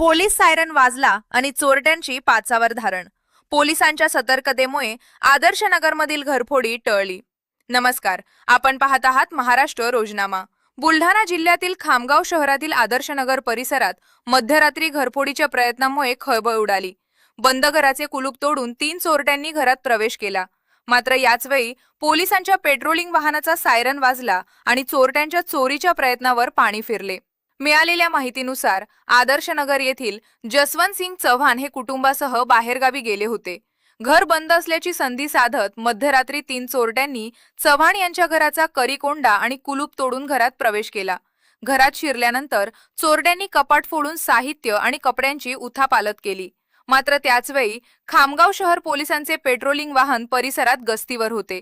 Police siren वाजला आणि चोरट्यांची पाचावर धारण. पोलिसांच्या सतर्कतेमुळे आदर्श नगरमधील घरफोडी टळली. नमस्कार, आपण पाहत आहात महाराष्ट्र रोजनामा. बुलढाणा जिल्ह्यातील खामगाव शहरातील आदर्श नगर परिसरात मध्यरात्री घरफोडीच्या प्रयत्नामुळे खळबळ उडाली. बंद घराचे कुलूप तोडून 3 चोरट्यांनी घरात प्रवेश केला. मात्र याच वेळी पोलिसांच्या पेट्रोलिंग वाहनाचा सायरन वाजला आणि चोरट्यांच्या चोरीच्या प्रयत्नावर पाणी फिरले. मिळालेल्या माहितीनुसार आदर्श नगर येथील जसवंत सिंग चव्हाण हे कुटुंबासह बाहेरगावी गेले होते. घर बंद असल्याची संधी साधत मध्यरात्री 3 चोरट्यांनी चव्हाण यांच्या घराचा करीकोंडा आणि कुलूप तोडून घरात प्रवेश केला. घरात शिरल्यानंतर चोरट्यांनी कपाट फोडून साहित्य आणि कपड्यांची उथापालत केली. मात्र त्याचवेळी खामगाव शहर पोलिसांचे पेट्रोलिंग वाहन परिसरात गस्तीवर होते.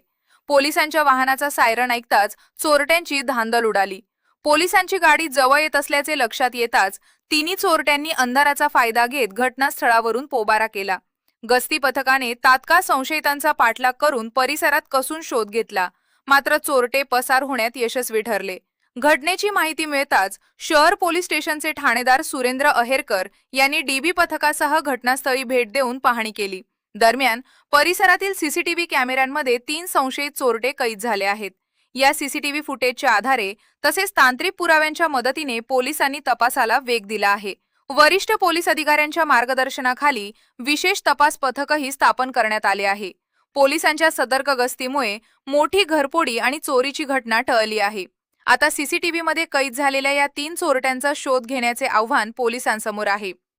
पोलिसांच्या वाहनाचा सायरन ऐकताच चोरट्यांची धांदल उडाली. पोलिसांची गाडी जवळ येत असल्याचे लक्षात येताच तिन्ही चोरट्यांनी अंधाराचा फायदा घेत घटनास्थळावरून पोबारा केला. गस्ती पथकाने तात्काळ संशयितांचा पाठलाग करून परिसरात कसून शोध घेतला. मात्र चोरटे पसार होण्यात यशस्वी ठरले. घटनेची माहिती मिळताच शहर पोलीस स्टेशनचे ठाणेदार सुरेंद्र अहेरकर यांनी डीबी पथकासह घटनास्थळी भेट देऊन पाहणी केली. दरम्यान परिसरातील सीसीटीव्ही कॅमेऱ्यांमध्ये 3 संशयित चोरटे कैद झाले आहेत. या सीसीटीव्ही फुटेजच्या आधारे तसेच तांत्रिक पुराव्यांच्या मदतीने पोलिसांनी तपासाला वेग दिला आहे. वरिष्ठ पोलीस अधिकाऱ्यांच्या मार्गदर्शनाखाली विशेष तपास पथकही स्थापन करण्यात आले आहे. पोलिसांच्या सतर्क गस्तीमुळे मोठी घरफोडी आणि चोरीची घटना टळली आहे. आता सीसीटीव्हीमध्ये कैद झालेल्या या 3 चोरट्यांचा शोध घेण्याचे आव्हान पोलिसांसमोर आहे.